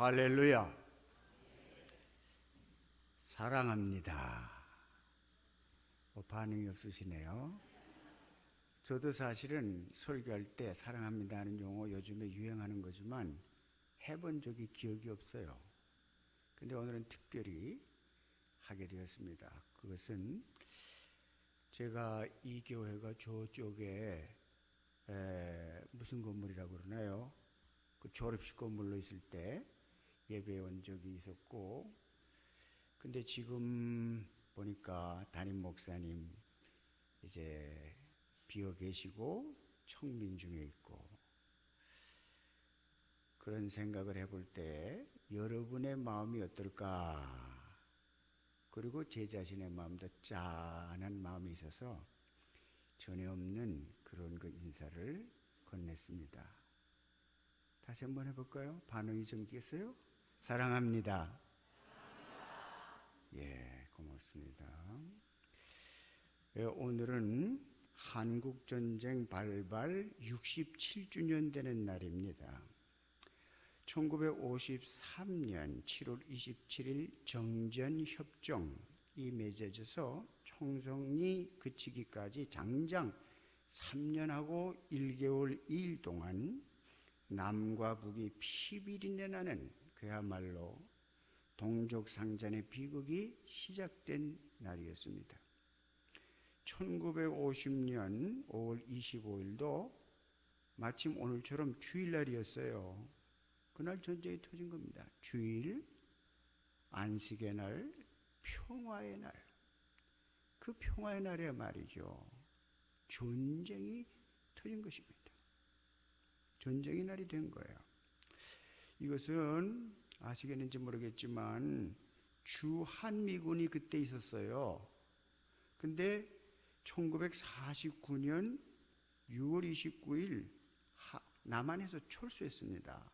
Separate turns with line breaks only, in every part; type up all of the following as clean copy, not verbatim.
할렐루야. 사랑합니다. 반응이 없으시네요. 저도 사실은 설교할 때 사랑합니다 하는 용어 요즘에 유행하는 거지만 해본 적이 기억이 없어요. 근데 오늘은 특별히 하게 되었습니다. 그것은 제가 이 교회가 저쪽에 무슨 건물이라고 그러나요? 그 졸업식 건물로 있을 때 예배에 온 적이 있었고, 근데 지금 보니까 담임 목사님 이제 비어 계시고 청민 중에 있고, 그런 생각을 해볼 때 여러분의 마음이 어떨까? 그리고 제 자신의 마음도 짠한 마음이 있어서 전혀 없는 그런 그 인사를 건넸습니다. 다시 한번 해볼까요? 반응이 좀 있겠어요? 사랑합니다. 예, 고맙습니다. 오늘은 한국전쟁 발발 67주년 되는 날입니다. 1953년 7월 27일 정전협정이 맺어져서 총성이 그치기까지 장장 3년하고 1개월 2일 동안 남과 북이 피비린내 나는 그야말로 동족상잔의 비극이 시작된 날이었습니다. 1950년 5월 25일도 마침 오늘처럼 주일날이었어요. 그날 전쟁이 터진 겁니다. 주일, 안식의 날, 평화의 날. 그 평화의 날에 말이죠, 전쟁이 터진 것입니다. 전쟁의 날이 된 거예요. 이것은 아시겠는지 모르겠지만 주한미군이 그때 있었어요. 근데 1949년 6월 29일 남한에서 철수했습니다.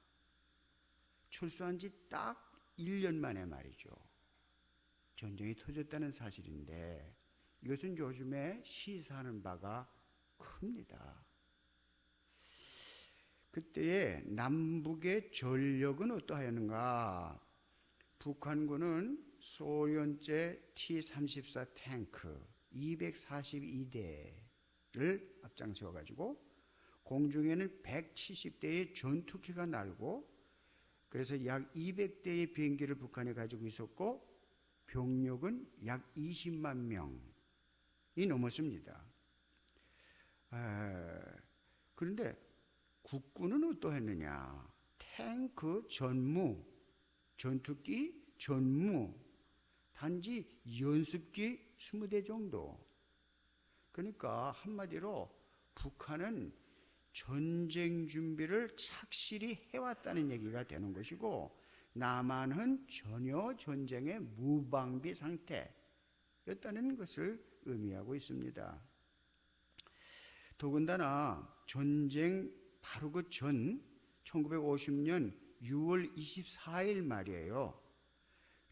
철수한 지 딱 1년 만에 말이죠, 전쟁이 터졌다는 사실인데, 이것은 요즘에 시사하는 바가 큽니다. 그때의 남북의 전력은 어떠하였는가? 북한군은 소련제 T-34 탱크 242대를 앞장세워가지고 공중에는 170대의 전투기가 날고, 그래서 약 200대의 비행기를 북한에 가지고 있었고 병력은 약 20만 명이 넘었습니다. 그런데 국군은 어떠했느냐? 탱크 전무, 전투기 전무, 단지 연습기 20대 정도. 그러니까 한마디로 북한은 전쟁 준비를 착실히 해왔다는 얘기가 되는 것이고, 남한은 전혀 전쟁의 무방비 상태였다는 것을 의미하고 있습니다. 더군다나 전쟁 바로 그 전 1950년 6월 24일 말이에요.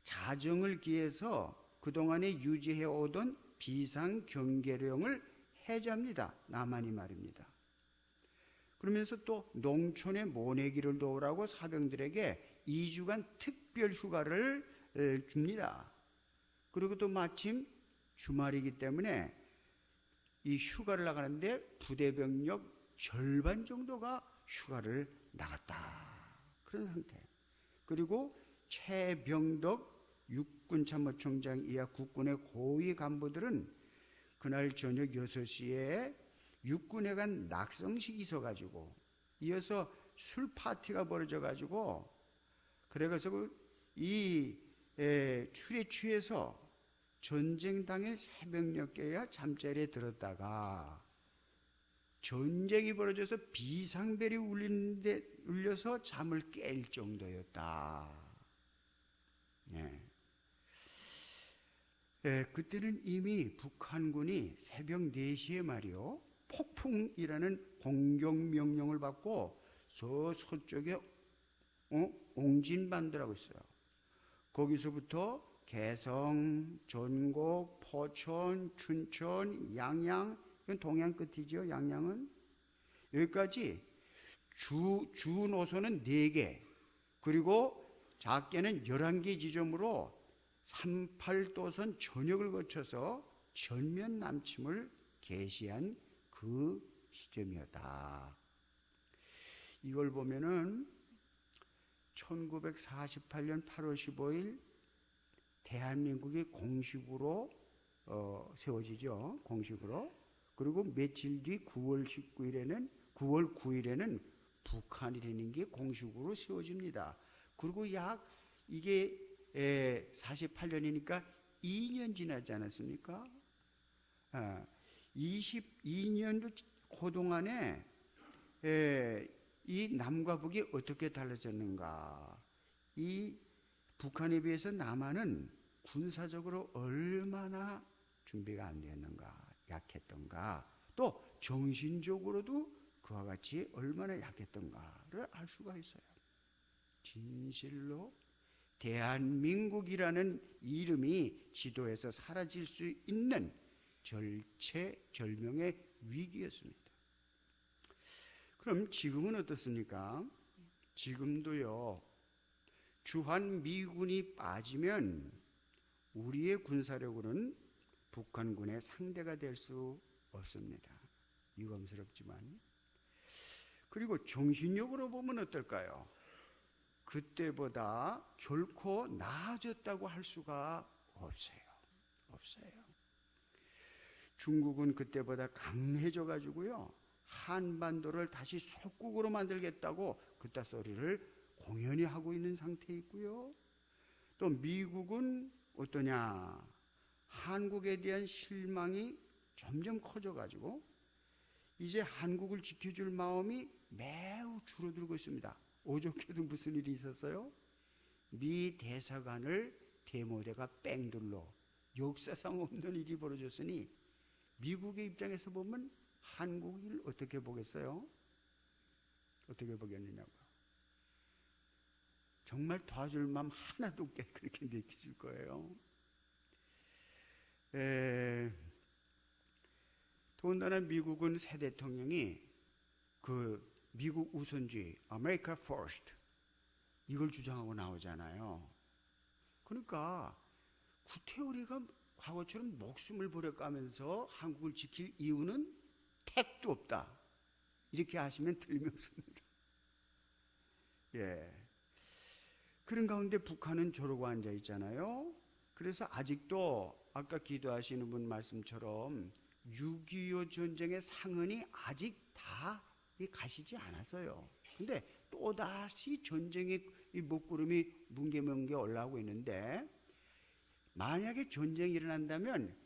자정을 기해서 그동안에 유지해 오던 비상경계령을 해제합니다. 남한이 말입니다. 그러면서 또 농촌에 모내기를 도우라고 사병들에게 2주간 특별 휴가를 줍니다. 그리고 또 마침 주말이기 때문에 이 휴가를 나가는데 부대병력 절반 정도가 휴가를 나갔다, 그런 상태. 그리고 최병덕 육군참모총장 이하 국군의 고위 간부들은 그날 저녁 6시에 육군회관 낙성식이 있어가지고, 이어서 술 파티가 벌어져가지고, 그래가지고 이 술에 취해서 전쟁 당일 새벽녘에야 잠자리에 들었다가 전쟁이 벌어져서 비상벨이 울려서 잠을 깰 정도였다. 그때는 이미 북한군이 새벽 4시에 말이요, 폭풍이라는 공격명령을 받고 서쪽에 옹진반도라고 있어요. 거기서부터 개성, 전곡, 포천, 춘천, 양양, 이건 동양 끝이죠. 양양은 여기까지 주 노선은 4개, 그리고 작게는 11개 지점으로 38도선 전역을 거쳐서 전면 남침을 개시한 그 시점이었다. 이걸 보면은 1948년 8월 15일 대한민국이 공식으로 세워지죠. 공식으로. 그리고 며칠 뒤 9월 9일에는 북한이라는 게 공식으로 세워집니다. 그리고 약 이게 48년이니까 2년 지나지 않았습니까? 22년도 그동안에 이 남과 북이 어떻게 달라졌는가? 이 북한에 비해서 남한은 군사적으로 얼마나 준비가 안 되었는가, 약했던가, 또 정신적으로도 그와 같이 얼마나 약했던가를 알 수가 있어요. 진실로 대한민국이라는 이름이 지도에서 사라질 수 있는 절체절명의 위기였습니다. 그럼 지금은 어떻습니까? 지금도요, 주한 미군이 빠지면 우리의 군사력으로는 북한군의 상대가 될 수 없습니다. 유감스럽지만. 그리고 정신력으로 보면 어떨까요? 그때보다 결코 나아졌다고 할 수가 없어요. 중국은 그때보다 강해져 가지고요, 한반도를 다시 속국으로 만들겠다고 그따 소리를 공연히 하고 있는 상태에 있고요. 또 미국은 어떠냐? 한국에 대한 실망이 점점 커져가지고 이제 한국을 지켜줄 마음이 매우 줄어들고 있습니다. 어저께도 무슨 일이 있었어요? 미 대사관을 대모대가 뺑둘러 역사상 없는 일이 벌어졌으니 미국의 입장에서 보면 한국을 어떻게 보겠어요? 어떻게 보겠느냐고요. 정말 도와줄 마음 하나도 없게 그렇게 느끼실 거예요. 더군다나 미국은 새 대통령이 그 미국 우선주의, America First, 이걸 주장하고 나오잖아요. 그러니까 구태우리가 과거처럼 목숨을 버려가면서 한국을 지킬 이유는 택도 없다. 이렇게 하시면 틀림없습니다. 예. 그런 가운데 북한은 저러고 앉아 있잖아요. 그래서 아직도 아까 기도하시는 분 말씀처럼 6.25 전쟁의 상흔이 아직 다 가시지 않았어요. 근데 또다시 전쟁의 이 먹구름이 뭉게뭉게 올라오고 있는데, 만약에 전쟁이 일어난다면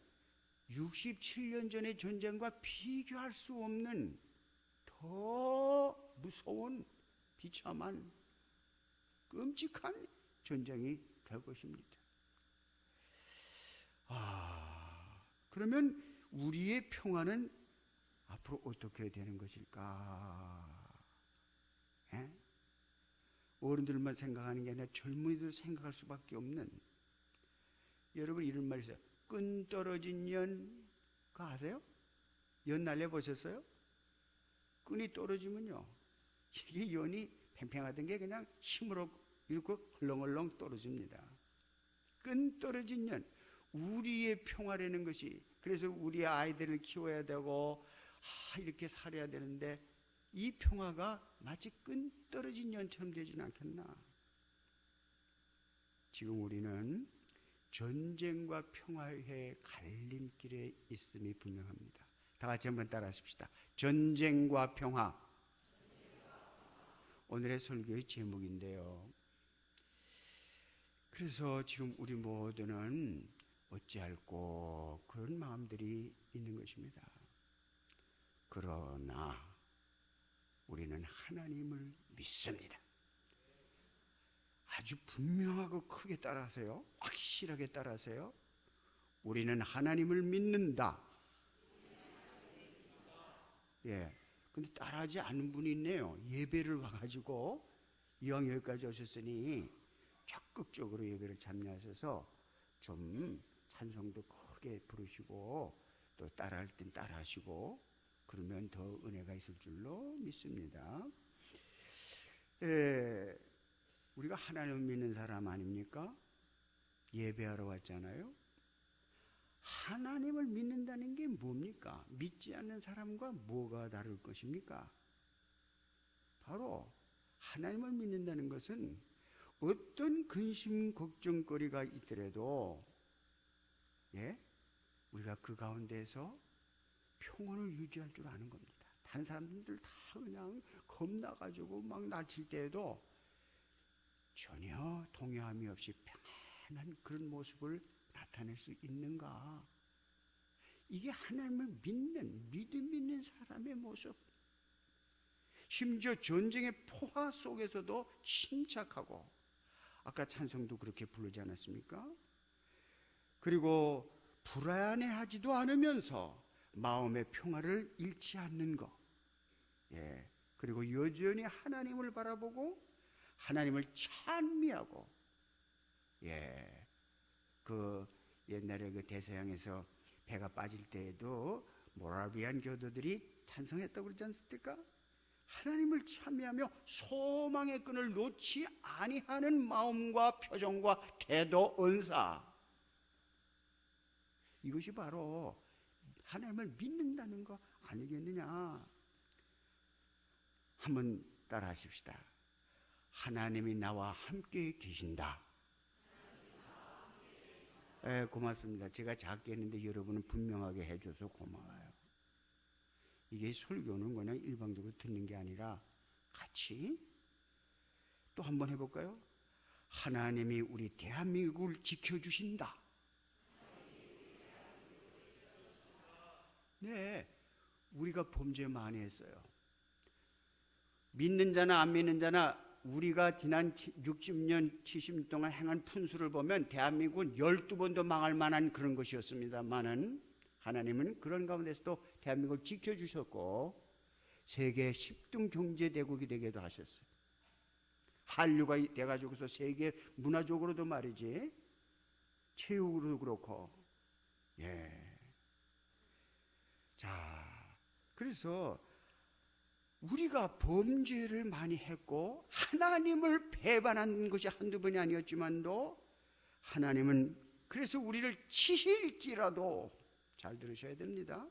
67년 전의 전쟁과 비교할 수 없는 더 무서운 비참한 끔찍한 전쟁이 될 것입니다. 그러면 우리의 평화는 앞으로 어떻게 되는 것일까? 어른들만 생각하는 게 아니라 젊은이들 생각할 수밖에 없는, 여러분 이런 말 있어요. 끈 떨어진 연, 그거 아세요? 연 날려보셨어요? 끈이 떨어지면요, 이게 연이 팽팽하던 게 그냥 힘으로 이렇게 헐렁헐렁 떨어집니다. 끈 떨어진 연, 우리의 평화라는 것이, 그래서 우리 아이들을 키워야 되고 이렇게 살아야 되는데 이 평화가 마치 끈 떨어진 연처럼 되지는 않겠나? 지금 우리는 전쟁과 평화의 갈림길에 있음이 분명합니다. 다 같이 한번 따라하십시다. 전쟁과 평화. 오늘의 설교의 제목인데요. 그래서 지금 우리 모두는 어찌할꼬 그런 마음들이 있는 것입니다. 그러나 우리는 하나님을 믿습니다. 아주 분명하고 크게 따라하세요. 확실하게 따라하세요. 우리는 하나님을 믿는다. 예. 근데 따라하지 않는 분이 있네요. 예배를 와가지고 이왕 여기까지 오셨으니 적극적으로 예배를 참여하셔서 좀 찬송도 크게 부르시고 또 따라할 땐 따라하시고 그러면 더 은혜가 있을 줄로 믿습니다. 우리가 하나님을 믿는 사람 아닙니까? 예배하러 왔잖아요. 하나님을 믿는다는 게 뭡니까? 믿지 않는 사람과 뭐가 다를 것입니까? 바로 하나님을 믿는다는 것은 어떤 근심 걱정거리가 있더라도 우리가 그 가운데서 평온을 유지할 줄 아는 겁니다. 다른 사람들 다 그냥 겁나가지고 막 다칠 때에도 전혀 동요함이 없이 편안한 그런 모습을 나타낼 수 있는가? 이게 하나님을 믿음 있는 사람의 모습. 심지어 전쟁의 포화 속에서도 침착하고, 아까 찬송도 그렇게 부르지 않았습니까? 그리고 불안해하지도 않으면서 마음의 평화를 잃지 않는 것. 그리고 여전히 하나님을 바라보고 하나님을 찬미하고, 그 옛날에 그 대서양에서 배가 빠질 때에도 모라비안 교도들이 찬송했다고 그러지 않습니까? 하나님을 찬미하며 소망의 끈을 놓지 아니하는 마음과 표정과 태도, 언사, 이것이 바로 하나님을 믿는다는 거 아니겠느냐? 한번 따라 하십시다. 하나님이 나와 함께 계신다. 고맙습니다. 제가 작게 했는데 여러분은 분명하게 해줘서 고마워요. 이게 설교는 그냥 일방적으로 듣는 게 아니라 같이 또 한번 해볼까요? 하나님이 우리 대한민국을 지켜주신다. 네, 우리가 범죄 많이 했어요. 믿는 자나 안 믿는 자나 우리가 지난 60년, 70년 동안 행한 푼수를 보면 대한민국은 12번도 망할 만한 그런 것이었습니다만은 하나님은 그런 가운데서도 대한민국을 지켜주셨고 세계 10등 경제대국이 되게도 하셨어요. 한류가 돼가지고서 세계 문화적으로도 말이지, 체육으로도 그렇고. 자, 그래서 우리가 범죄를 많이 했고 하나님을 배반한 것이 한두 번이 아니었지만도 하나님은 그래서 우리를 치실지라도, 잘 들으셔야 됩니다.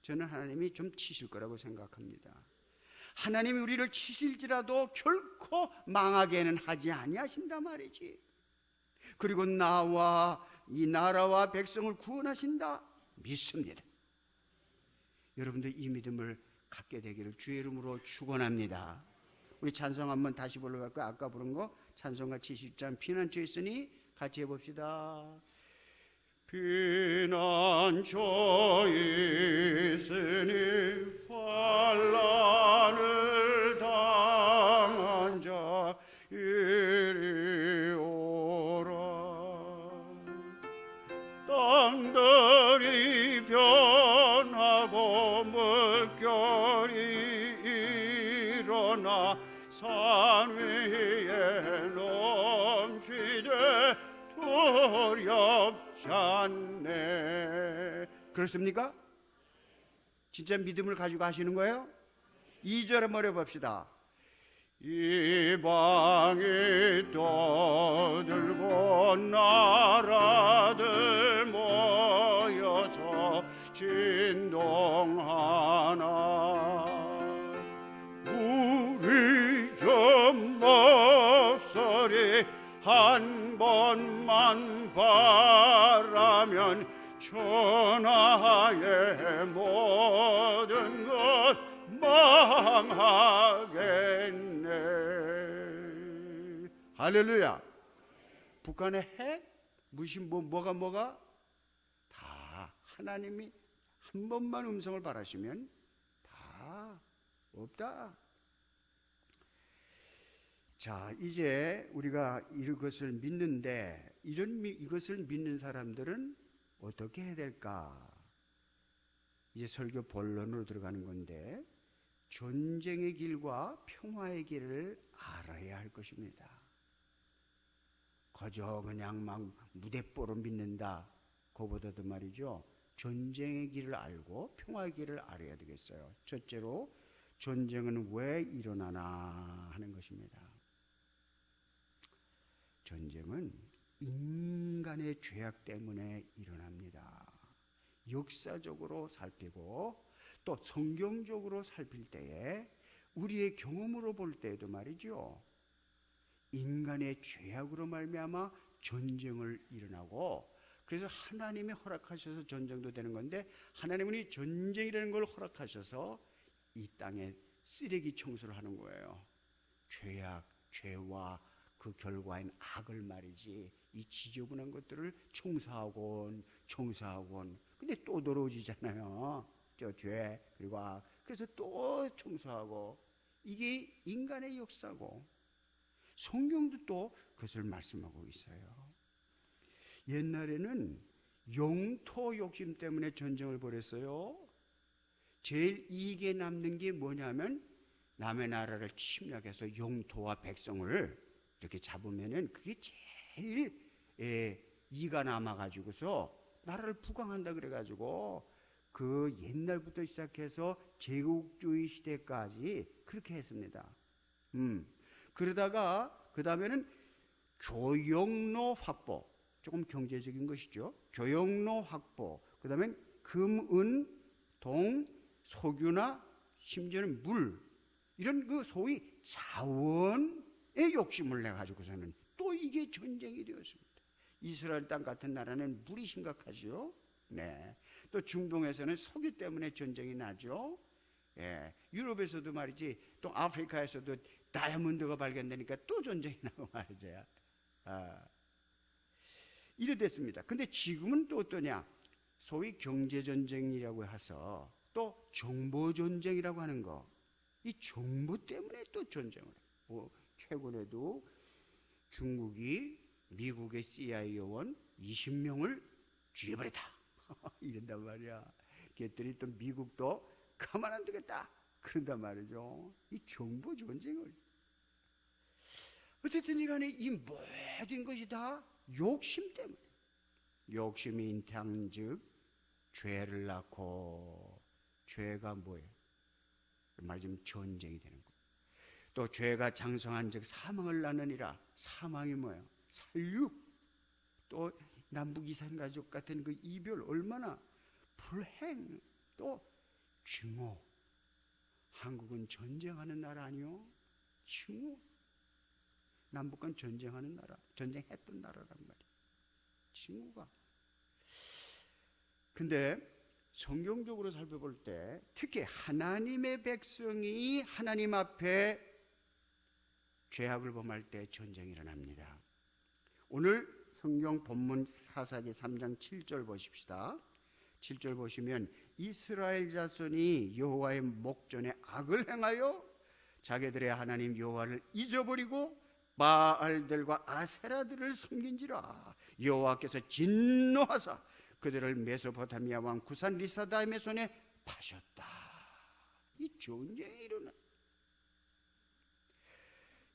저는 하나님이 좀 치실 거라고 생각합니다. 하나님이 우리를 치실지라도 결코 망하게는 하지 아니하신다 말이지. 그리고 나와 이 나라와 백성을 구원하신다 믿습니다. 여러분들 이 믿음을 갖게 되기를 주의 이름으로 축원합니다. 우리 찬송 한번 다시 불러볼까요? 아까 부른 거 찬송가 70장 피난처 있으니 같이 해봅시다. 피난처 있으니 환난을 당한 자 이리 오라. 땅들이 변하고 물결이 일어나 산 위에 넘치되 두렵지 않네. 그렇습니까? 진짜 믿음을 가지고 하시는 거예요? 2절 한번 해봅시다. 이방이 떠들고 나라들 모여서 진동하나 우리 좀 목소리 한 번만 바라면 천하의 모든 것 망하겠네. 할렐루야. 북한의 핵 무슨 뭐가 다 하나님이 한 번만 음성을 바라시면 다 없다. 자, 이제 우리가 이것을 믿는데 이것을 믿는 사람들은 어떻게 해야 될까? 이제 설교 본론으로 들어가는 건데 전쟁의 길과 평화의 길을 알아야 할 것입니다. 거저 그냥 막 무대뽀로 믿는다, 그보다도 말이죠, 전쟁의 길을 알고 평화의 길을 알아야 되겠어요. 첫째로 전쟁은 왜 일어나나 하는 것입니다. 전쟁은 인간의 죄악 때문에 일어납니다. 역사적으로 살피고 또 성경적으로 살필 때에 우리의 경험으로 볼 때에도 말이죠. 인간의 죄악으로 말미암아 전쟁을 일어나고, 그래서 하나님이 허락하셔서 전쟁도 되는 건데, 하나님은 이 전쟁이라는 걸 허락하셔서 이 땅에 쓰레기 청소를 하는 거예요. 죄악, 죄와 그 결과인 악을 말이지, 이 지저분한 것들을 청소하곤. 근데 또 더러워지잖아요. 저 죄 그리고 악. 그래서 또 청소하고. 이게 인간의 역사고, 성경도 또 그것을 말씀하고 있어요. 옛날에는 영토 욕심 때문에 전쟁을 벌였어요. 제일 이익에 남는 게 뭐냐면, 남의 나라를 침략해서 영토와 백성을 이렇게 잡으면은 그게 제일 이가 남아가지고서 나라를 부강한다 그래가지고, 그 옛날부터 시작해서 제국주의 시대까지 그렇게 했습니다. 그러다가 그 다음에는 교역로 확보, 조금 경제적인 것이죠. 교역로 확보, 그 다음에 금, 은, 동, 석유나 심지어는 물, 이런 그 소위 자원의 욕심을 내가지고서는 또 이게 전쟁이 되었습니다. 이스라엘 땅 같은 나라는 물이 심각하죠. 네. 또 중동에서는 석유 때문에 전쟁이 나죠. 예. 유럽에서도 말이지, 또 아프리카에서도 다이아몬드가 발견되니까 또 전쟁이 나고 말이죠. 이래 됐습니다. 근데 지금은 또 어떠냐? 소위 경제전쟁이라고 해서 또 정보전쟁이라고 하는 거, 이 정보 때문에 또 전쟁을 해요. 최근에도 중국이 미국의 CIA 요원 20명을 죽여버렸다 이런단 말이야. 그랬더니 또 미국도 가만 안 두겠다 그런단 말이죠. 이 정보 전쟁을. 어쨌든 간에 이 모든 것이 다 욕심 때문에, 욕심이 잉태한즉 죄를 낳고, 죄가 뭐예요? 말하자면 전쟁이 되는 거예요. 또 죄가 장성한즉 사망을 낳느니라. 사망이 뭐예요? 살육. 또 남북 이산가족 같은 그 이별, 얼마나 불행. 또 증오. 한국은 전쟁하는 나라 아니요? 증오. 남북한 전쟁하는 나라, 전쟁했던 나라란 말이에요. 증오가. 근데 성경적으로 살펴볼 때 특히 하나님의 백성이 하나님 앞에 죄악을 범할 때 전쟁이 일어납니다. 오늘 성경 본문 사사기 3장 7절 보십시다. 7절 보시면, 이스라엘 자손이 여호와의 목전에 악을 행하여 자기들의 하나님 여호와를 잊어버리고 바알들과 아세라들을 섬긴지라. 여호와께서 진노하사 그들을 메소포타미아 왕 구산 리사다임의 손에 파셨다. 이 전쟁이 일어나.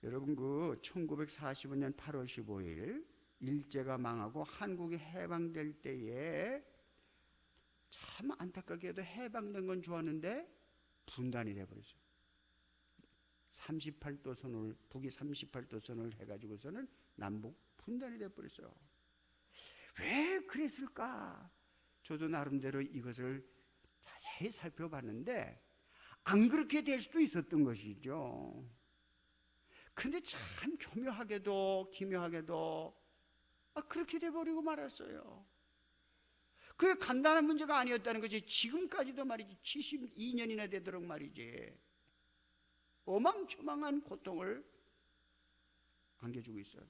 여러분, 그 1945년 8월 15일 일제가 망하고 한국이 해방될 때에 참 안타깝게도 해방된 건 좋았는데 분단이 돼버렸어요. 38도선을, 북이 38도선을 해가지고서는 남북 분단이 돼버렸어요. 왜 그랬을까? 저도 나름대로 이것을 자세히 살펴봤는데 안 그렇게 될 수도 있었던 것이죠. 근데 참 교묘하게도 기묘하게도 그렇게 돼버리고 말았어요. 그게 간단한 문제가 아니었다는 것이 지금까지도 말이지 72년이나 되도록 말이지 어망초망한 고통을 안겨주고 있어요.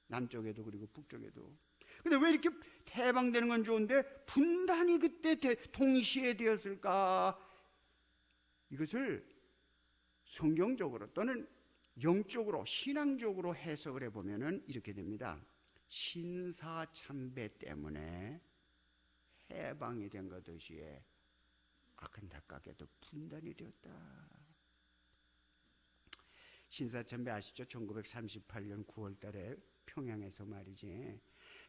남쪽에도 그리고 북쪽에도. 근데 왜 이렇게 해방되는 건 좋은데 분단이 그때 동시에 되었을까? 이것을 성경적으로 또는 영적으로 신앙적으로 해석을 해보면 이렇게 됩니다. 신사참배 때문에 해방이 된 것 도시에 안타깝게도 분단이 되었다. 신사참배 아시죠? 1938년 9월 달에 평양에서 말이지,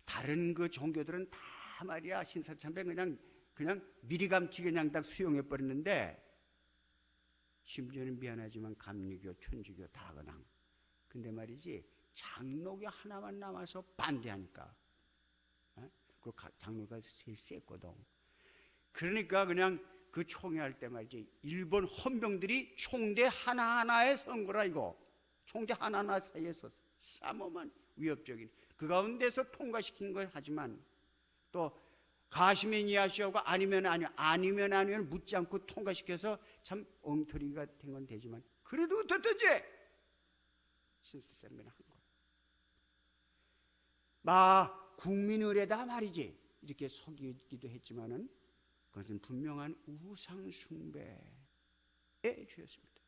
다른 그 종교들은 다 말이야 신사참배 그냥 미리감치 그냥 딱 수용해 버렸는데, 심지어는 미안하지만 감리교, 천주교 다 그냥. 근데 말이지 장로교 하나만 남아서 반대하니까. 그 장로가 제일 셌거든. 그러니까 그냥 그 총회할 때 말이지, 일본 헌병들이 총대 하나하나에 선 거라 이거. 총대 하나하나 사이에 섰어. 싸움만 위협적인. 그 가운데서 통과시킨 걸 하지만 또 가시면 이해하시오고 아니면 묻지 않고 통과시켜서 참 엉터리가 된 건 되지만 그래도 어떻든지 신사참배는 한 거예요. 국민의례다 말이지 이렇게 속이기도 했지만은 그것은 분명한 우상 숭배의 죄였습니다.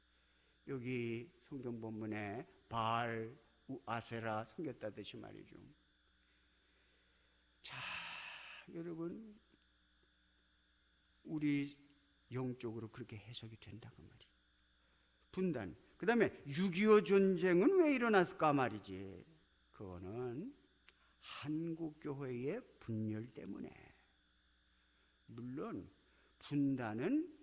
여기 성경 본문에 바알, 아세라 섬겼다듯이 말이죠. 자, 여러분, 우리 영적으로 그렇게 해석이 된다고 말이에요. 분단. 그 다음에 6.25 전쟁은 왜 일어났을까 말이지. 그거는 한국교회의 분열 때문에. 물론 분단은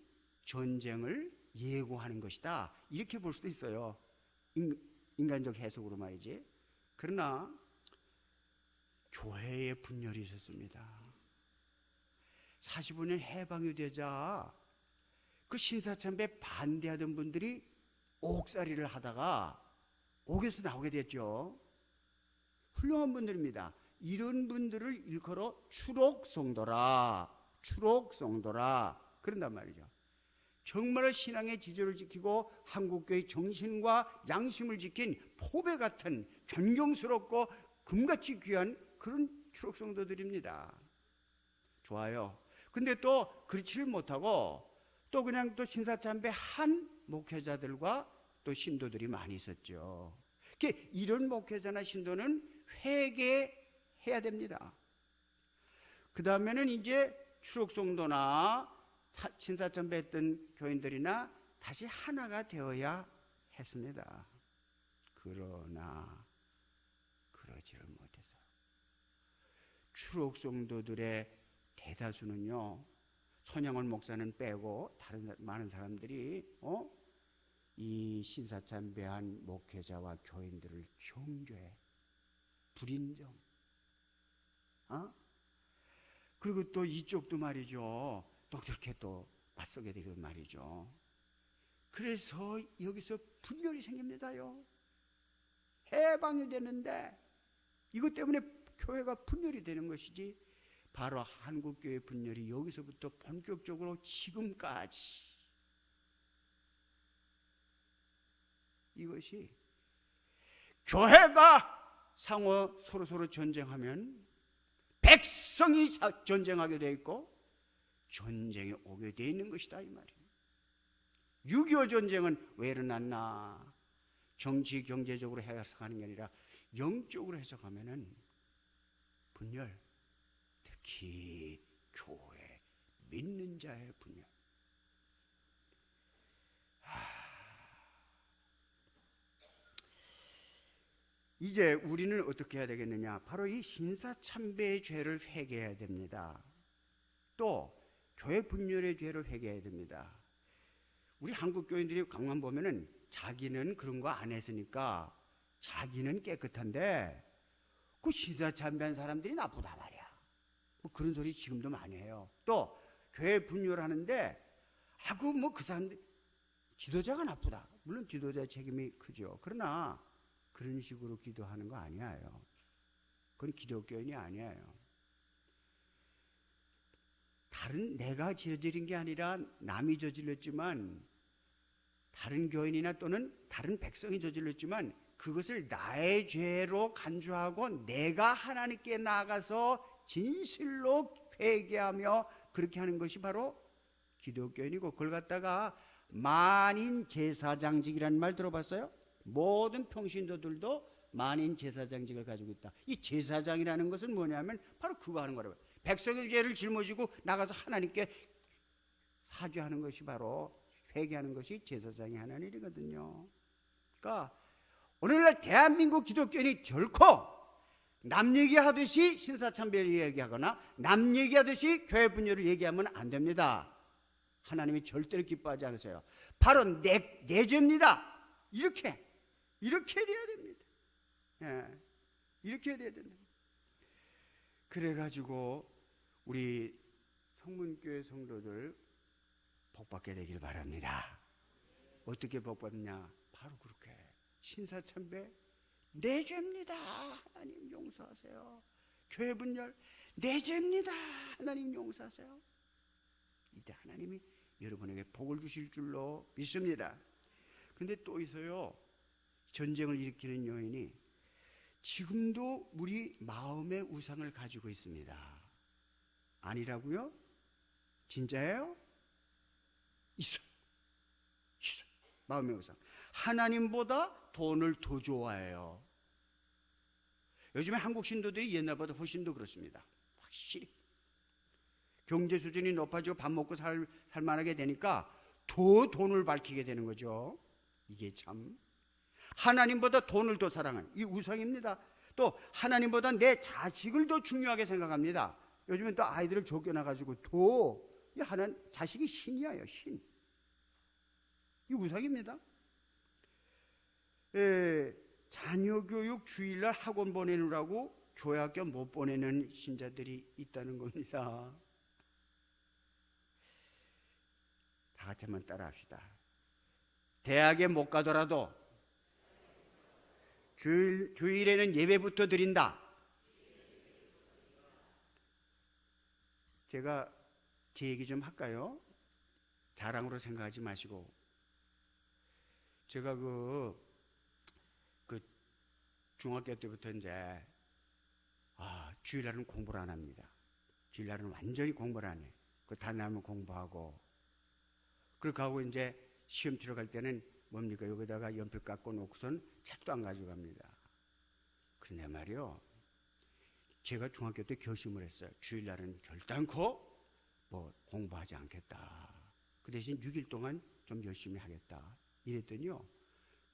전쟁을 예고하는 것이다, 이렇게 볼 수도 있어요. 인간적 해석으로 말이지. 그러나 교회의 분열이 있었습니다. 45년 해방이 되자 그 신사참배 반대하던 분들이 옥살이를 하다가 옥에서 나오게 됐죠. 훌륭한 분들입니다. 이런 분들을 일컬어 추록성도라 그런단 말이죠. 정말 신앙의 지조를 지키고 한국교의 정신과 양심을 지킨 포배 같은 존경스럽고 금같이 귀한 그런 추록성도들입니다. 좋아요. 근데 또 그렇지를 못하고 또 그냥 또 신사참배 한 목회자들과 또 신도들이 많이 있었죠. 이런 목회자나 신도는 회개해야 됩니다. 그 다음에는 이제 추록성도나 신사참배 했던 교인들이나 다시 하나가 되어야 했습니다. 그러나 그러지를 못해서 추록성도들의 대다수는요, 손양원 목사는 빼고 다른 많은 사람들이 이 신사참배한 목회자와 교인들을 정죄해, 불인정. 그리고 또 이쪽도 말이죠, 또 그렇게 또 맞서게 되고 말이죠. 그래서 여기서 분열이 생깁니다요. 해방이 되는데 이것 때문에 교회가 분열이 되는 것이지, 바로 한국교회 분열이 여기서부터 본격적으로 지금까지, 이것이 교회가 상호 서로 전쟁하면 백성이 전쟁하게 돼 있고 전쟁이 오게 돼 있는 것이다, 이 말이에요. 6.25 전쟁은 왜 일어났나? 정치 경제적으로 해석하는 게 아니라 영적으로 해석하면은 분열, 특히 교회 믿는 자의 분열. 이제 우리는 어떻게 해야 되겠느냐? 바로 이 신사참배의 죄를 회개해야 됩니다. 또 교회 분열의 죄를 회개해야 됩니다. 우리 한국 교인들이 가만 보면은 자기는 그런 거 안 했으니까 자기는 깨끗한데 그 신사참배한 사람들이 나쁘다 말이야. 뭐 그런 소리 지금도 많이 해요. 또 교회 분열하는데 그 사람들 지도자가 나쁘다. 물론 지도자의 책임이 크죠. 그러나 그런 식으로 기도하는 거 아니에요. 그건 기독교인이 아니에요. 내가 저지른 게 아니라 남이 저질렀지만, 다른 교인이나 또는 다른 백성이 저질렀지만 그것을 나의 죄로 간주하고 내가 하나님께 나아가서 진실로 회개하며 그렇게 하는 것이 바로 기독교인이고, 그걸 갖다가 만인 제사장직이라는 말 들어봤어요? 모든 평신도들도 만인 제사장직을 가지고 있다. 이 제사장이라는 것은 뭐냐면 바로 그거 하는 거라고요. 백성의 죄를 짊어지고 나가서 하나님께 사죄하는 것이 바로, 회개하는 것이 제사장이 하는 일이거든요. 그러니까 오늘날 대한민국 기독교인이 결코 남 얘기하듯이 신사참배를 얘기하거나 남 얘기하듯이 교회 분열을 얘기하면 안 됩니다. 하나님이 절대로 기뻐하지 않으세요. 바로 내 죄입니다. 이렇게 돼야 됩니다. 예, 이렇게 해야 된다. 그래가지고 우리 성문교회 성도들 복받게 되길 바랍니다. 어떻게 복받느냐? 바로 그렇게 신사참배, 내 죄입니다, 하나님 용서하세요. 교회 분열, 내 죄입니다, 하나님 용서하세요. 이때 하나님이 여러분에게 복을 주실 줄로 믿습니다. 그런데 또 있어요. 전쟁을 일으키는 요인이 지금도 우리 마음의 우상을 가지고 있습니다. 아니라고요? 진짜예요? 있어요. 마음의 우상. 하나님보다 돈을 더 좋아해요. 요즘에 한국 신도들이 옛날보다 훨씬 더 그렇습니다. 확실히 경제 수준이 높아지고 밥 먹고 살만하게 되니까 더 돈을 밝히게 되는 거죠. 이게 참 하나님보다 돈을 더 사랑하는 이 우상입니다. 또 하나님보다 내 자식을 더 중요하게 생각합니다. 요즘엔 또 아이들을 쫓겨나가지고 더 자식이 신이에요. 신. 이 우상입니다. 자녀 교육 주일날 학원 보내느라고 교회 학교 못 보내는 신자들이 있다는 겁니다. 다 같이 한번 따라합시다. 대학에 못 가더라도 주일에는 예배부터 드린다. 제가 제 얘기 좀 할까요? 자랑으로 생각하지 마시고. 제가 그 중학교 때부터 이제 주일날은 공부를 안 합니다. 주일날은 완전히 공부를 안 해. 그 다음에 공부하고 그렇게 하고 이제 시험 치러 갈 때는 뭡니까? 여기다가 연필 깎고 놓고선 책도 안 가져갑니다. 그런데 말이요, 제가 중학교 때 결심을 했어요. 주일날은 결단코 공부하지 않겠다. 그 대신 6일 동안 좀 열심히 하겠다. 이랬더니요,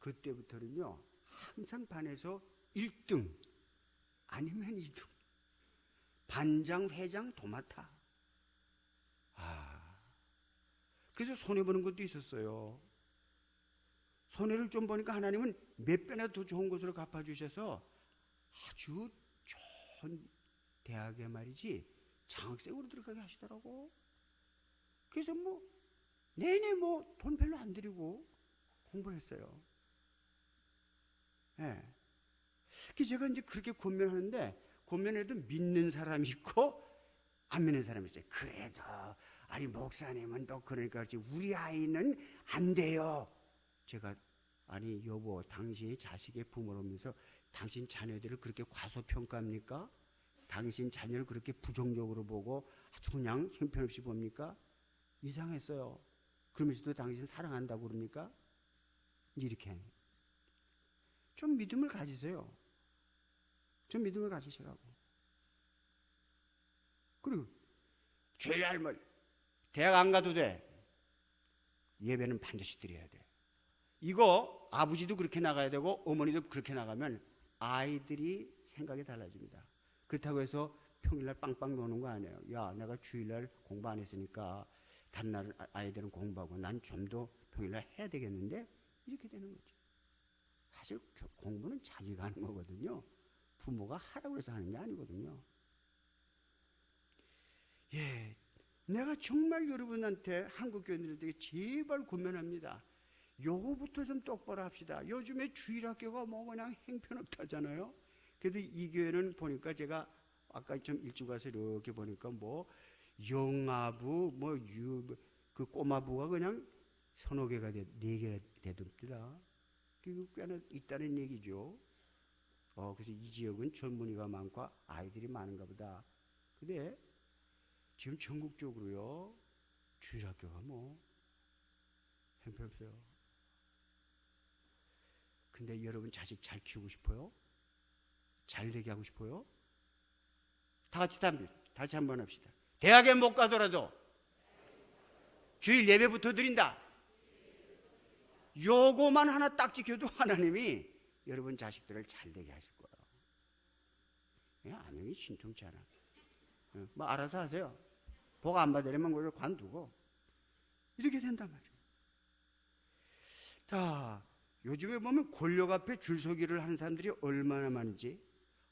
그때부터는요 항상 반에서 1등 아니면 2등, 반장, 회장, 도맡아. 그래서 손해보는 것도 있었어요. 손해를 좀 보니까 하나님은 몇 배나 더 좋은 것으로 갚아주셔서 아주 좋은 대학에 말이지 장학생으로 들어가게 하시더라고. 그래서 내내 돈 별로 안 들이고 공부를 했어요. 예. 그래서 제가 이제 그렇게 권면하는데, 권면해도 믿는 사람이 있고 안 믿는 사람이 있어요. 그래도 아니 목사님은 또 그러니까 그렇지 우리 아이는 안 돼요. 제가 아니 여보, 당신이 자식의 부모로면서 당신 자녀들을 그렇게 과소평가합니까? 당신 자녀를 그렇게 부정적으로 보고 아주 그냥 형편없이 봅니까? 이상했어요. 그러면서도 당신 사랑한다고 그럽니까? 이렇게 좀 믿음을 가지세요. 좀 믿음을 가지시라고. 그리고 주일날 대학 안 가도 돼. 예배는 반드시 드려야 돼. 이거 아버지도 그렇게 나가야 되고 어머니도 그렇게 나가면 아이들이 생각이 달라집니다. 그렇다고 해서 평일날 빵빵 노는 거 아니에요. 야, 내가 주일날 공부 안 했으니까 다른 날 아이들은 공부하고 난 좀 더 평일날 해야 되겠는데, 이렇게 되는 거죠. 사실 공부는 자기가 하는 거거든요. 부모가 하라고 해서 하는 게 아니거든요. 예, 내가 정말 여러분한테 한국 교인들에게 제발 권면합니다. 요거부터 좀 똑바로 합시다. 요즘에 주일학교가 그냥 행편없다잖아요. 그래도 이 교회는 보니까 제가 아까 좀 일찍 와서 이렇게 보니까 영아부, 그 꼬마부가 그냥 서너 개가 네 개가 되던데다. 그게 꽤나 있다는 얘기죠. 그래서 이 지역은 젊은이가 많고 아이들이 많은가 보다. 근데 지금 전국적으로요, 주일학교가 형편없어요. 근데 여러분 자식 잘 키우고 싶어요? 잘 되게 하고 싶어요? 다 같이 다시 한번 합시다. 대학에 못 가더라도 주일 예배부터 드린다. 요거만 하나 딱 지켜도 하나님이 여러분 자식들을 잘 되게 하실 거예요. 안 하면 신통치 않아. 알아서 하세요. 복 안 받으려면 그걸 관두고 이렇게 된단 말이에요. 자, 요즘에 보면 권력 앞에 줄서기를 하는 사람들이 얼마나 많은지.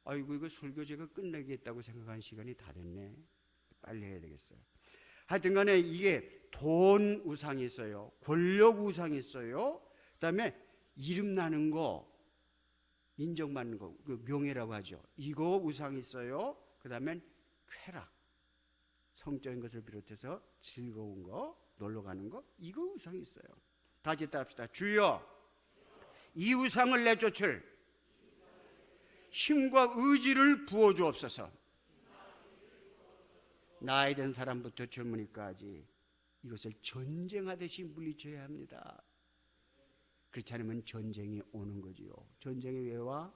아이고, 이거 설교 제가 끝내겠다고 생각하는 시간이 다 됐네. 빨리 해야 되겠어요. 하여튼 간에 이게 돈 우상이 있어요. 권력 우상이 있어요. 그 다음에 이름 나는 거, 인정받는 거, 그 명예라고 하죠. 이거 우상이 있어요. 그 다음엔 쾌락, 성적인 것을 비롯해서 즐거운 거, 놀러 가는 거, 이거 우상이 있어요. 다시 따라합시다. 주여, 이 우상을 내쫓을 힘과 의지를 부어주옵소서. 나이 든 사람부터 젊은이까지 이것을 전쟁하듯이 물리쳐야 합니다. 그렇지 않으면 전쟁이 오는 거지요. 전쟁이 왜 와?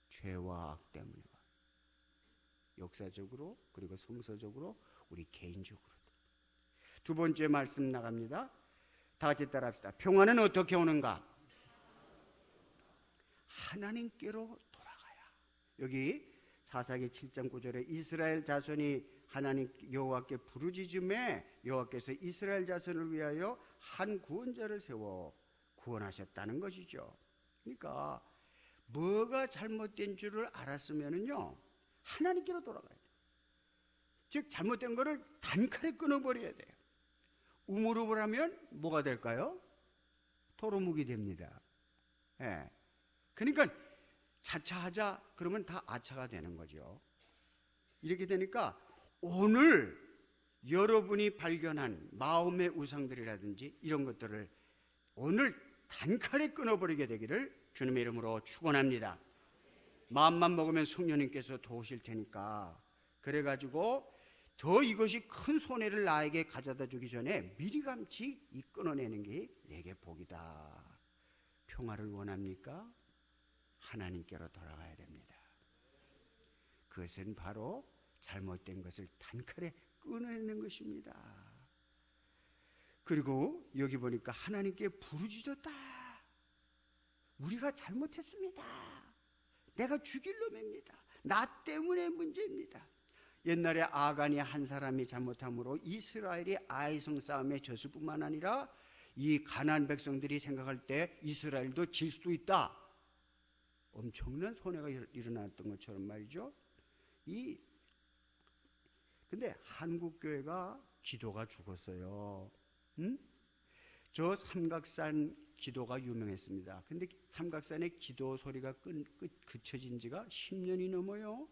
죄와 악 때문에 와. 역사적으로, 그리고 성서적으로, 우리 개인적으로. 두 번째 말씀 나갑니다. 다 같이 따라합시다. 평화는 어떻게 오는가? 하나님께로 돌아가야. 여기 사사기 7장 9절에 이스라엘 자손이 하나님 여호와께 부르짖음에 여호와께서 이스라엘 자손을 위하여 한 구원자를 세워 구원하셨다는 것이죠. 그러니까 뭐가 잘못된 줄을 알았으면은요, 하나님께로 돌아가야 돼요. 즉 잘못된 거를 단칼에 끊어버려야 돼요. 우물우물 하면 뭐가 될까요? 도루묵이 됩니다. 예. 그러니까 차차하자 그러면 다 아차가 되는 거죠. 이렇게 되니까 오늘 여러분이 발견한 마음의 우상들이라든지 이런 것들을 오늘 단칼에 끊어버리게 되기를 주님의 이름으로 축원합니다. 마음만 먹으면 성령님께서 도우실 테니까, 그래가지고 더 이것이 큰 손해를 나에게 가져다 주기 전에 미리감치 이 끊어내는 게 내게 복이다. 평화를 원합니까? 하나님께로 돌아가야 됩니다. 그것은 바로 잘못된 것을 단칼에 끊어내는 것입니다. 그리고 여기 보니까 하나님께 부르짖었다. 우리가 잘못했습니다. 내가 죽일 놈입니다. 나 때문에 문제입니다. 옛날에 아간이 한 사람이 잘못함으로 이스라엘이 아이성 싸움에 졌을 뿐만 아니라 이 가나안 백성들이 생각할 때 이스라엘도 질 수도 있다. 엄청난 손해가 일어났던 것처럼 말이죠. 근데 한국교회가 기도가 죽었어요. 저 삼각산 기도가 유명했습니다. 근데 삼각산의 기도 소리가 그쳐진 지가 10년이 넘어요.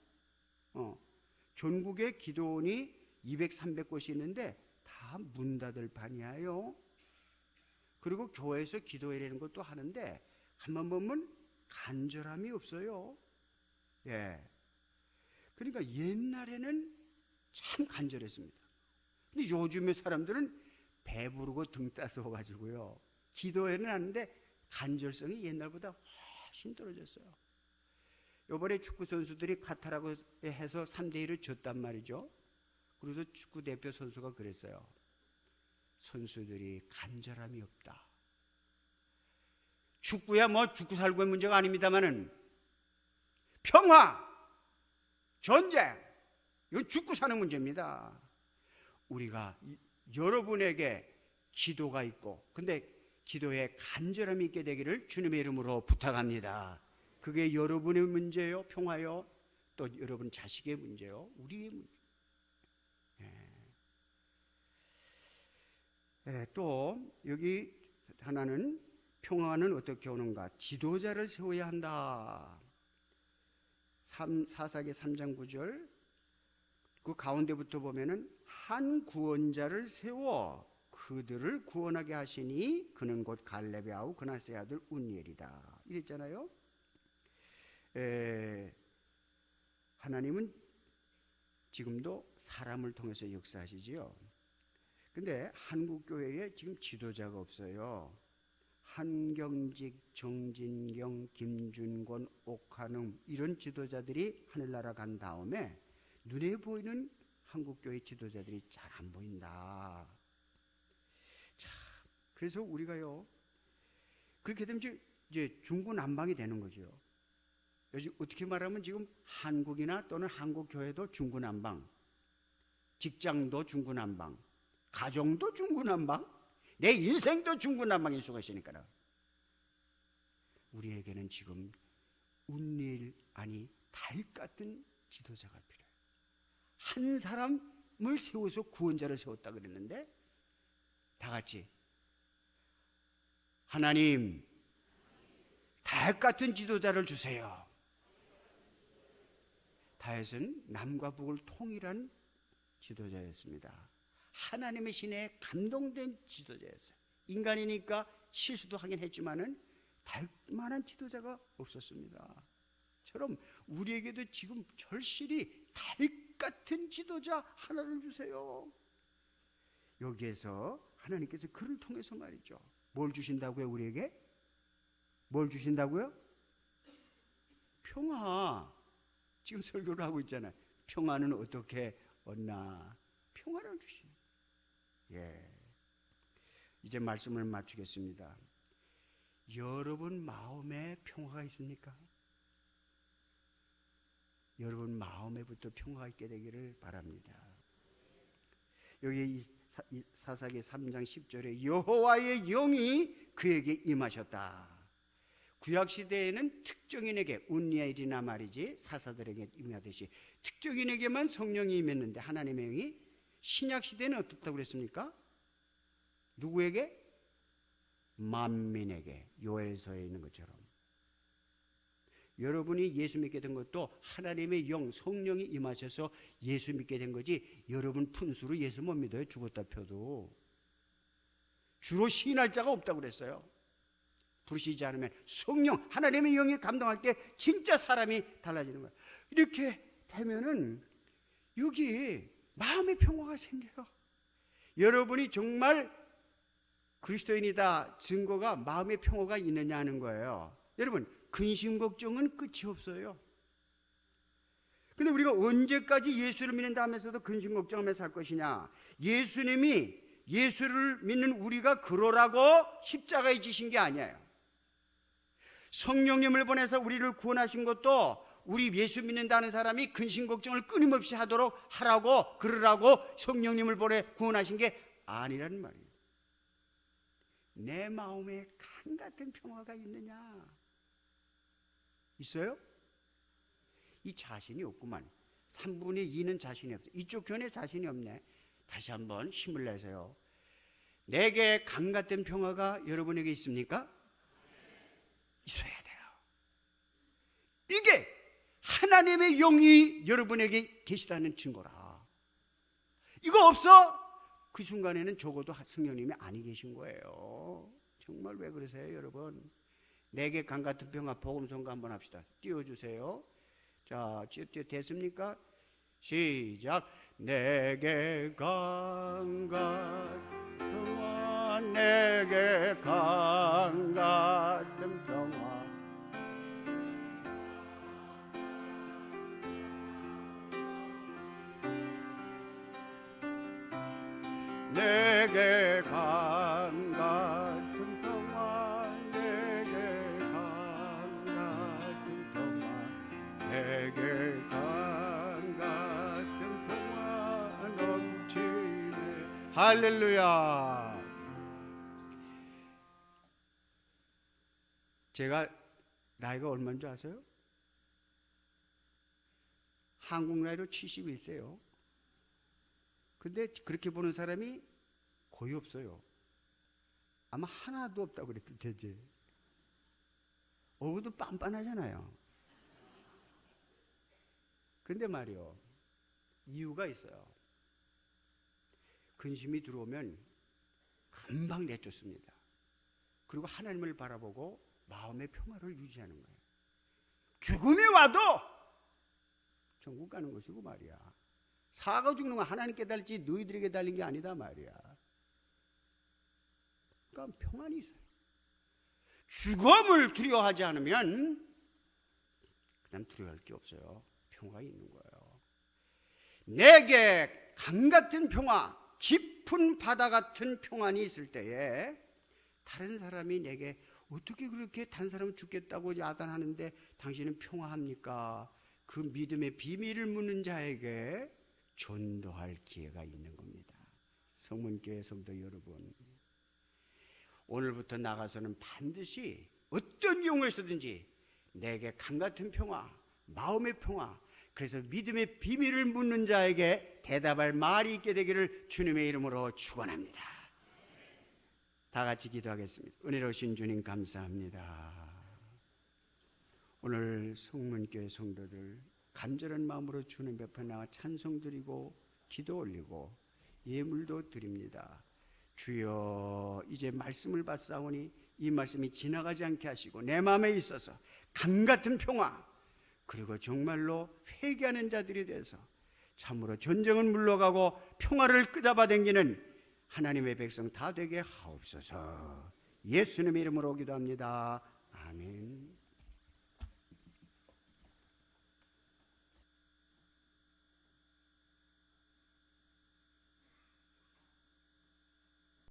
전국에 기도원이 200, 300곳이 있는데 다 문 닫을 판이에요. 그리고 교회에서 기도회라는 것도 하는데 가만 보면 간절함이 없어요. 예. 그러니까 옛날에는 참 간절했습니다. 근데 요즘의 사람들은 배부르고 등 따스워 가지고요, 기도회는 하는데 간절성이 옛날보다 훨씬 떨어졌어요. 이번에 축구 선수들이 카타라고 해서 3대1을 졌단 말이죠. 그래서 축구 대표 선수가 그랬어요. 선수들이 간절함이 없다. 축구야 뭐 죽고 살고의 문제가 아닙니다만은 평화, 전쟁, 이건 죽고 사는 문제입니다. 우리가 여러분에게 기도가 있고, 근데 기도에 간절함이 있게 되기를 주님의 이름으로 부탁합니다. 그게 여러분의 문제요, 평화요, 또 여러분 자식의 문제요, 우리의 문제. 또 여기 하나는 평화는 어떻게 오는가? 지도자를 세워야 한다. 사사기 3장 9절 그 가운데부터 보면은 한 구원자를 세워 그들을 구원하게 하시니 그는 곧 갈렙의 아우 그나스의 아들 운니엘이다. 이랬잖아요. 하나님은 지금도 사람을 통해서 역사하시지요. 근데 한국교회에 지금 지도자가 없어요. 한경직, 정진경, 김준권, 옥한웅 이런 지도자들이 하늘나라 간 다음에 눈에 보이는 한국교회 지도자들이 잘 안 보인다. 자, 그래서 우리가요, 그렇게 되면 이제 중구난방이 되는 거죠. 요즘 어떻게 말하면 지금 한국이나 또는 한국교회도 중구난방, 직장도 중구난방, 가정도 중구난방, 내 인생도 중구난방일 수가 있으니까요. 우리에게는 지금 운일 아니 달 같은 지도자가 필요해요. 한 사람을 세워서 구원자를 세웠다 그랬는데 다 같이 하나님 달 같은 지도자를 주세요. 다윗은 남과 북을 통일한 지도자였습니다. 하나님의 신에 감동된 지도자였어요. 인간이니까 실수도 하긴 했지만은 달만한 지도자가 없었습니다. 처럼 우리에게도 지금 절실히 달 같은 지도자 하나를 주세요. 여기에서 하나님께서 그를 통해서 말이죠. 뭘 주신다고요? 우리에게? 뭘 주신다고요? 평화. 지금 설교를 하고 있잖아요. 평화는 어떻게 얻나? 평화를 주시는. 예. 이제 말씀을 마치겠습니다. 여러분 마음에 평화가 있습니까? 여러분 마음에부터 평화가 있게 되기를 바랍니다. 여기 사사기 3장 10절에 여호와의 영이 그에게 임하셨다. 구약시대에는 특정인에게 운니엘이나 말이지 사사들에게 임하듯이 특정인에게만 성령이 임했는데 하나님의 영이 신약시대는 어떻다고 그랬습니까? 누구에게? 만민에게. 요엘서에 있는 것처럼 여러분이 예수 믿게 된 것도 하나님의 영 성령이 임하셔서 예수 믿게 된 거지 여러분 푼수로 예수 못 믿어요. 죽었다 펴도. 주로 시인할 자가 없다고 그랬어요. 부르시지 않으면 성령 하나님의 영이 감동할 때 진짜 사람이 달라지는 거예요. 이렇게 되면은 여기 마음의 평화가 생겨요. 여러분이 정말 그리스도인이다 증거가 마음의 평화가 있느냐 하는 거예요. 여러분 근심 걱정은 끝이 없어요. 근데 우리가 언제까지 예수를 믿는다 하면서도 근심 걱정하며 살 것이냐? 예수를 믿는 우리가 그러라고 십자가에 지신 게 아니에요. 성령님을 보내서 우리를 구원하신 것도 우리 예수 믿는다는 사람이 근심 걱정을 끊임없이 하라고 그러라고 성령님을 보내 구원하신 게 아니라는 말이에요. 내 마음에 강 같은 평화가 있느냐? 있어요? 이 자신이 없구만. 3분의 2는 자신이 없어. 이쪽 견해 자신이 없네. 다시 한번 힘을 내세요. 내게 강 같은 평화가 여러분에게 있습니까? 있어야 돼요. 이게 하나님의 영이 여러분에게 계시다는 증거라. 이거 없어? 그 순간에는 적어도 성령님이 아니 계신 거예요. 정말 왜 그러세요, 여러분? 내게 강 같은 평화 복음성가 한번 합시다. 띄워주세요. 자, 됐습니까? 시작. 내게 강 같은 평화, 내게 강 같은 평화. 내게 강 같은 평화, 내게 강 같은 평화, 내게 강 같은 평화 넘치네. 할렐루야. 제가 나이가 얼마인 줄 아세요? 한국 나이로 71세요. 근데 그렇게 보는 사람이 거의 없어요. 아마 하나도 없다고 그랬을 테지. 얼굴도 빤빤하잖아요. 근데 말이요, 이유가 있어요. 근심이 들어오면 금방 내쫓습니다. 그리고 하나님을 바라보고 마음의 평화를 유지하는 거예요. 죽음이 와도 천국 가는 것이고 말이야. 사가 죽는 건 하나님께 달지 너희들에게 달린 게 아니다 말이야. 그러니까 평안이 있어요. 죽음을 두려워하지 않으면 그다음 두려워할 게 없어요. 평화가 있는 거예요. 내게 강 같은 평화, 깊은 바다 같은 평안이 있을 때에 다른 사람이 내게 어떻게 그렇게 다른 사람은 죽겠다고 야단하는데 당신은 평화합니까? 그 믿음의 비밀을 묻는 자에게 전도할 기회가 있는 겁니다. 성문교회 성도 여러분, 오늘부터 나가서는 반드시 어떤 경우에서든지 내게 강같은 평화, 마음의 평화, 그래서 믿음의 비밀을 묻는 자에게 대답할 말이 있게 되기를 주님의 이름으로 축원합니다. 다 같이 기도하겠습니다. 은혜로우신 주님 감사합니다. 오늘 성문교회 성도들 간절한 마음으로 주님 옆에 나와 찬송 드리고 기도 올리고 예물도 드립니다. 주여, 이제 말씀을 받사오니 이 말씀이 지나가지 않게 하시고 내 마음에 있어서 강같은 평화, 그리고 정말로 회개하는 자들이 돼서 참으로 전쟁은 물러가고 평화를 끄잡아 당기는 하나님의 백성 다 되게 하옵소서. 예수님의 이름으로 기도합니다. 아멘.